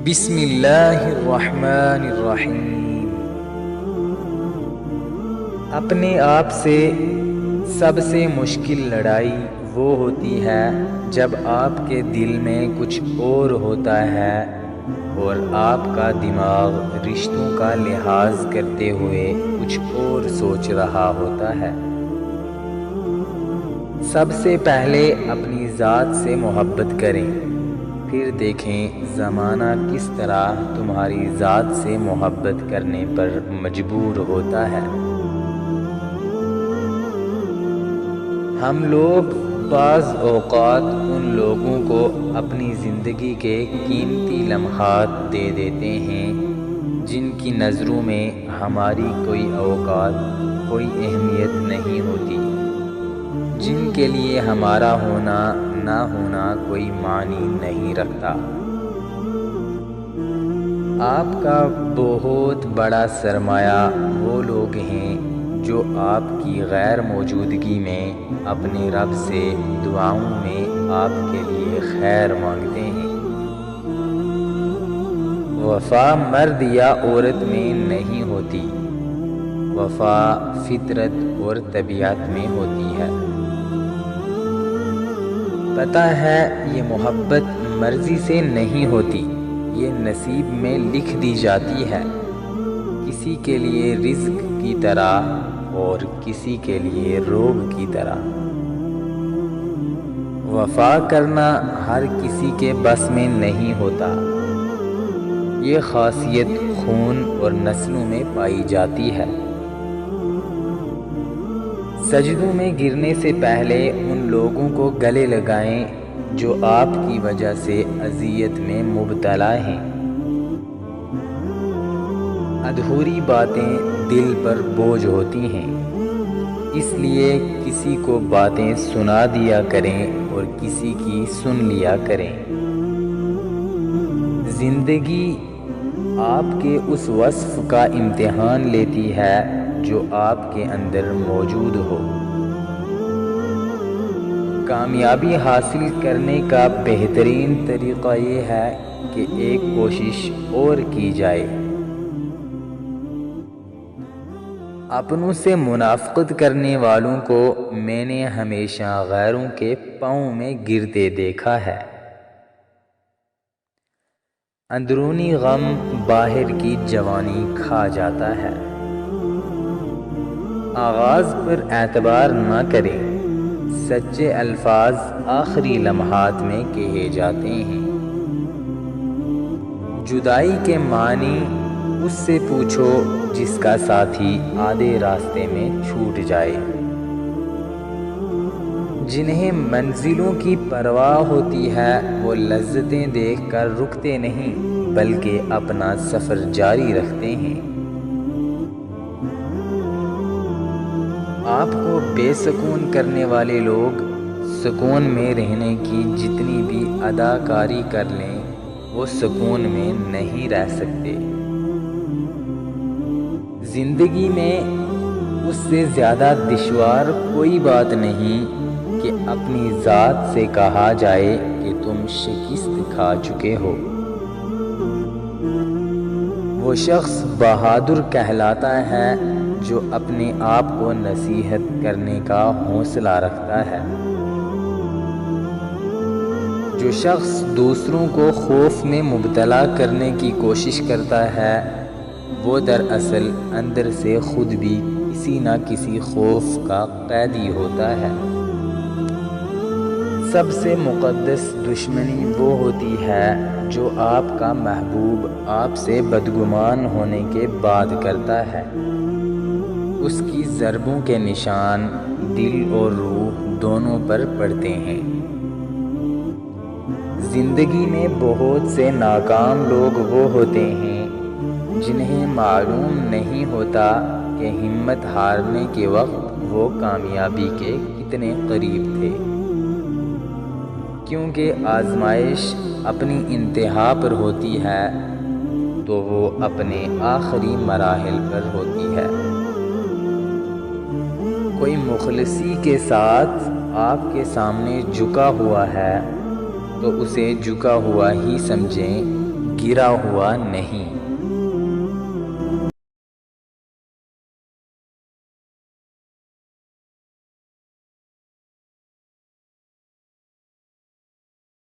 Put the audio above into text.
بسم اللہ الرحمن الرحیم۔ اپنے آپ سے سب سے مشکل لڑائی وہ ہوتی ہے جب آپ کے دل میں کچھ اور ہوتا ہے اور آپ کا دماغ رشتوں کا لحاظ کرتے ہوئے کچھ اور سوچ رہا ہوتا ہے۔ سب سے پہلے اپنی ذات سے محبت کریں، پھر دیکھیں زمانہ کس طرح تمہاری ذات سے محبت کرنے پر مجبور ہوتا ہے۔ ہم لوگ بعض اوقات ان لوگوں کو اپنی زندگی کے قیمتی لمحات دے دیتے ہیں جن کی نظروں میں ہماری کوئی اوقات، کوئی اہمیت نہیں ہوتی، جن کے لیے ہمارا ہونا نہ ہونا کوئی معنی نہیں رکھتا۔ آپ کا بہت بڑا سرمایہ وہ لوگ ہیں جو آپ کی غیر موجودگی میں اپنے رب سے دعاؤں میں آپ کے لیے خیر مانگتے ہیں۔ وفا مرد یا عورت میں نہیں ہوتی، وفا فطرت اور طبیعت میں ہوتی ہے۔ پتہ ہے یہ محبت مرضی سے نہیں ہوتی، یہ نصیب میں لکھ دی جاتی ہے، کسی کے لیے رزق کی طرح اور کسی کے لیے روگ کی طرح۔ وفا کرنا ہر کسی کے بس میں نہیں ہوتا، یہ خاصیت خون اور نسلوں میں پائی جاتی ہے۔ سجدوں میں گرنے سے پہلے ان لوگوں کو گلے لگائیں جو آپ کی وجہ سے اذیت میں مبتلا ہیں۔ ادھوری باتیں دل پر بوجھ ہوتی ہیں، اس لیے کسی کو باتیں سنا دیا کریں اور کسی کی سن لیا کریں۔ زندگی آپ کے اس وصف کا امتحان لیتی ہے جو آپ کے اندر موجود ہو۔ کامیابی حاصل کرنے کا بہترین طریقہ یہ ہے کہ ایک کوشش اور کی جائے۔ اپنوں سے منافقت کرنے والوں کو میں نے ہمیشہ غیروں کے پاؤں میں گرتے دیکھا ہے۔ اندرونی غم باہر کی جوانی کھا جاتا ہے۔ آغاز پر اعتبار نہ کریں، سچے الفاظ آخری لمحات میں کہے جاتے ہیں۔ جدائی کے معنی اس سے پوچھو جس کا ساتھی آدھے راستے میں چھوٹ جائے۔ جنہیں منزلوں کی پرواہ ہوتی ہے وہ لذتیں دیکھ کر رکتے نہیں بلکہ اپنا سفر جاری رکھتے ہیں۔ آپ کو بے سکون کرنے والے لوگ سکون میں رہنے کی جتنی بھی اداکاری کر لیں وہ سکون میں نہیں رہ سکتے۔ زندگی میں اس سے زیادہ دشوار کوئی بات نہیں کہ اپنی ذات سے کہا جائے کہ تم شکست کھا چکے ہو۔ وہ شخص بہادر کہلاتا ہے جو اپنے آپ کو نصیحت کرنے کا حوصلہ رکھتا ہے۔ جو شخص دوسروں کو خوف میں مبتلا کرنے کی کوشش کرتا ہے وہ دراصل اندر سے خود بھی کسی نہ کسی خوف کا قیدی ہوتا ہے۔ سب سے مقدس دشمنی وہ ہوتی ہے جو آپ کا محبوب آپ سے بدگمان ہونے کے بعد کرتا ہے۔ اس کی ضربوں کے نشان دل اور روح دونوں پر پڑتے ہیں۔ زندگی میں بہت سے ناکام لوگ وہ ہوتے ہیں جنہیں معلوم نہیں ہوتا کہ ہمت ہارنے کے وقت وہ کامیابی کے کتنے قریب تھے، کیونکہ آزمائش اپنی انتہا پر ہوتی ہے تو وہ اپنے آخری مراحل پر ہوتی ہے۔ کوئی مخلصی کے ساتھ آپ کے سامنے جھکا ہوا ہے تو اسے جھکا ہوا ہی سمجھیں، گرا ہوا نہیں۔